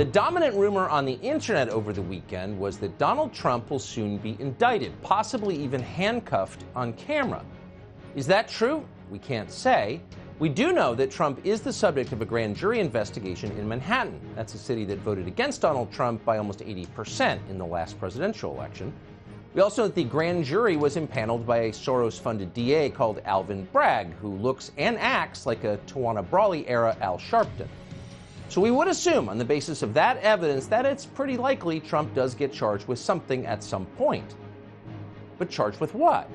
The dominant rumor on the internet over the weekend was that Donald Trump will soon be indicted, possibly even handcuffed on camera. Is that true? We can't say. We do know that Trump is the subject of a grand jury investigation in Manhattan. That's a city that voted against Donald Trump by almost 80% in the last presidential election. We also know that the grand jury was impaneled by a Soros-funded DA called Alvin Bragg, who looks and acts like a Tawana Brawley-era Al Sharpton. So we would assume, on the basis of that evidence, that it's pretty likely Trump does get charged with something at some point. But charged with what?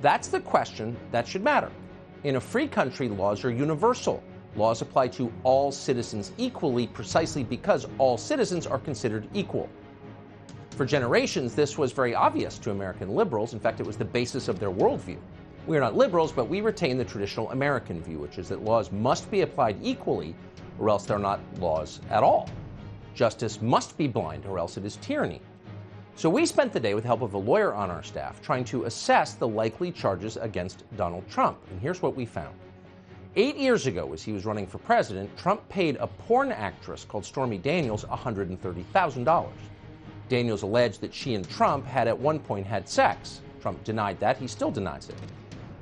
That's the question that should matter. In a free country, laws are universal. Laws apply to all citizens equally, precisely because all citizens are considered equal. For generations, this was very obvious to American liberals. In fact, it was the basis of their worldview. We are not liberals, but we retain the traditional American view, which is that laws must be applied equally, or else they're not laws at all. Justice must be blind, or else it is tyranny. So we spent the day with the help of a lawyer on our staff trying to assess the likely charges against Donald Trump. And here's what we found. 8 years ago, as he was running for president, Trump paid a porn actress called Stormy Daniels $130,000. Daniels alleged that she and Trump had at one point had sex. Trump denied that. He still denies it.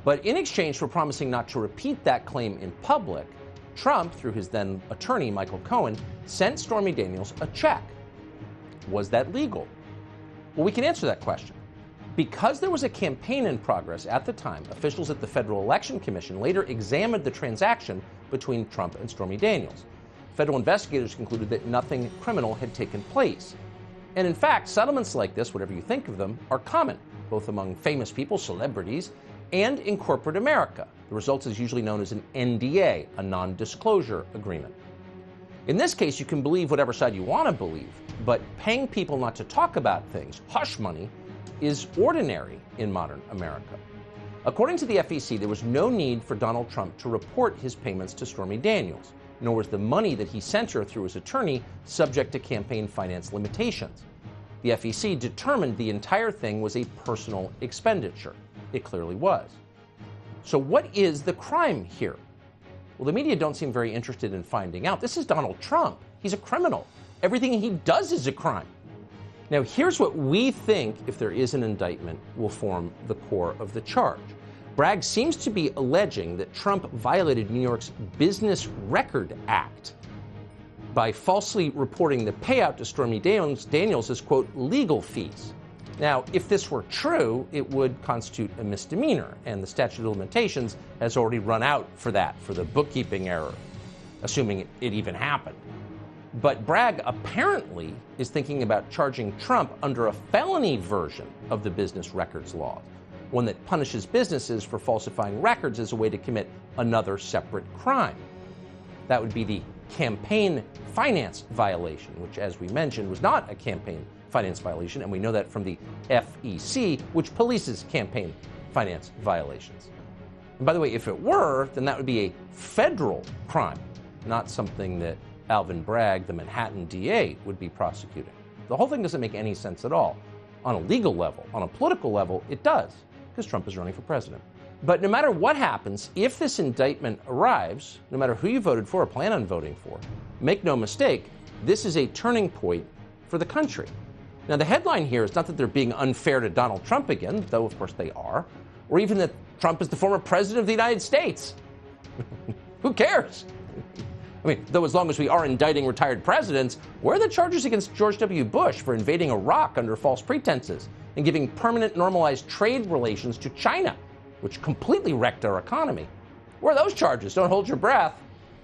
But in exchange for promising not to repeat that claim in public, Trump, through his then attorney, Michael Cohen, sent Stormy Daniels a check. Was that legal? Well, we can answer that question. Because there was a campaign in progress at the time, officials at the Federal Election Commission later examined the transaction between Trump and Stormy Daniels. Federal investigators concluded that nothing criminal had taken place. And in fact, settlements like this, whatever you think of them, are common, both among famous people, celebrities, and in corporate America. The result is usually known as an NDA, a non-disclosure agreement. In this case, you can believe whatever side you want to believe, but paying people not to talk about things, hush money, is ordinary in modern America. According to the FEC, there was no need for Donald Trump to report his payments to Stormy Daniels, nor was the money that he sent her through his attorney subject to campaign finance limitations. The FEC determined the entire thing was a personal expenditure. It clearly was. So what is the crime here? Well, the media don't seem very interested in finding out. This is Donald Trump. He's a criminal. Everything he does is a crime. Now, here's what we think, if there is an indictment, will form the core of the charge. Bragg seems to be alleging that Trump violated New York's Business Record Act by falsely reporting the payout to Stormy Daniels as, quote, legal fees. Now, if this were true, it would constitute a misdemeanor, and the statute of limitations has already run out for that, for the bookkeeping error, assuming it even happened. But Bragg apparently is thinking about charging Trump under a felony version of the business records law, one that punishes businesses for falsifying records as a way to commit another separate crime. That would be the campaign finance violation, which, as we mentioned, was not a campaign finance violation, and we know that from the FEC, which polices campaign finance violations. And by the way, if it were, then that would be a federal crime, not something that Alvin Bragg, the Manhattan DA, would be prosecuting. The whole thing doesn't make any sense at all. On a legal level, on a political level, it does, because Trump is running for president. But no matter what happens, if this indictment arrives, no matter who you voted for or plan on voting for, make no mistake, this is a turning point for the country. Now, the headline here is not that they're being unfair to Donald Trump again, though of course they are, or even that Trump is the former president of the United States. Who cares? I mean, though as long as we are indicting retired presidents, where are the charges against George W. Bush for invading Iraq under false pretenses and giving permanent normalized trade relations to China, which completely wrecked our economy? Where are those charges? Don't hold your breath.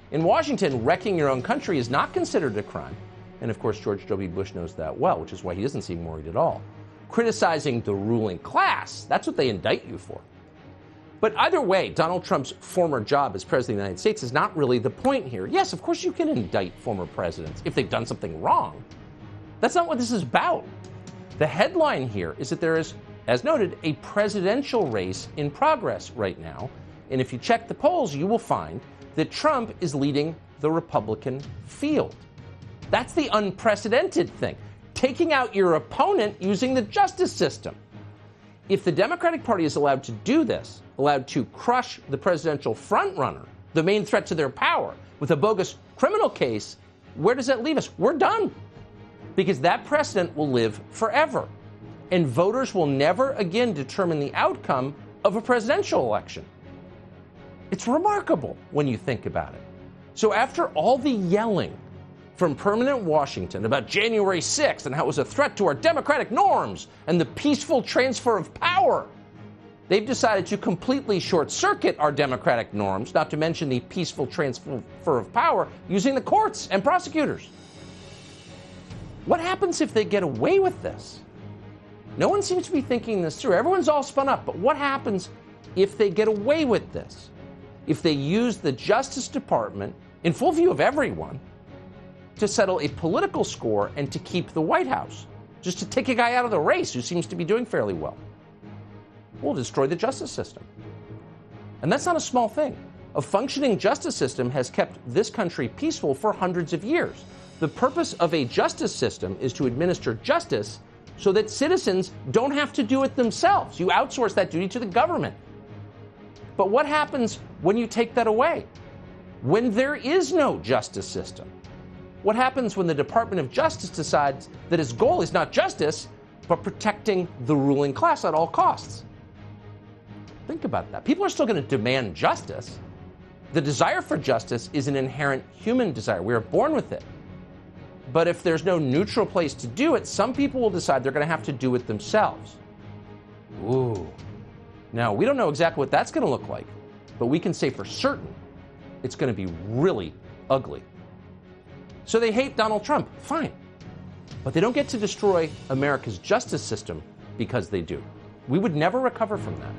In Washington, wrecking your own country is not considered a crime. And of course, George W. Bush knows that well, which is why he doesn't seem worried at all. Criticizing the ruling class, that's what they indict you for. But either way, Donald Trump's former job as president of the United States is not really the point here. Yes, of course you can indict former presidents if they've done something wrong. That's not what this is about. The headline here is that there is, as noted, a presidential race in progress right now. And if you check the polls, you will find that Trump is leading the Republican field. That's the unprecedented thing, taking out your opponent using the justice system. If the Democratic Party is allowed to do this, allowed to crush the presidential frontrunner, the main threat to their power, with a bogus criminal case, where does that leave us? We're done. Because that precedent will live forever. And voters will never again determine the outcome of a presidential election. It's remarkable when you think about it. So after all the yelling from permanent Washington about January 6th and how it was a threat to our democratic norms and the peaceful transfer of power, they've decided to completely short-circuit our democratic norms, not to mention the peaceful transfer of power, using the courts and prosecutors. What happens if they get away with this? No one seems to be thinking this through. Everyone's all spun up, but what happens if they get away with this? If they use the Justice Department, in full view of everyone, to settle a political score and to keep the White House, just to take a guy out of the race who seems to be doing fairly well? We'll destroy the justice system. And that's not a small thing. A functioning justice system has kept this country peaceful for hundreds of years. The purpose of a justice system is to administer justice so that citizens don't have to do it themselves. You outsource that duty to the government. But what happens when you take that away? When there is no justice system? What happens when the Department of Justice decides that its goal is not justice, but protecting the ruling class at all costs? Think about that. People are still going to demand justice. The desire for justice is an inherent human desire. We are born with it. But if there's no neutral place to do it, some people will decide they're going to have to do it themselves. Ooh. Now, we don't know exactly what that's going to look like, but we can say for certain it's going to be really ugly. So they hate Donald Trump. Fine. But they don't get to destroy America's justice system because they do. We would never recover from that.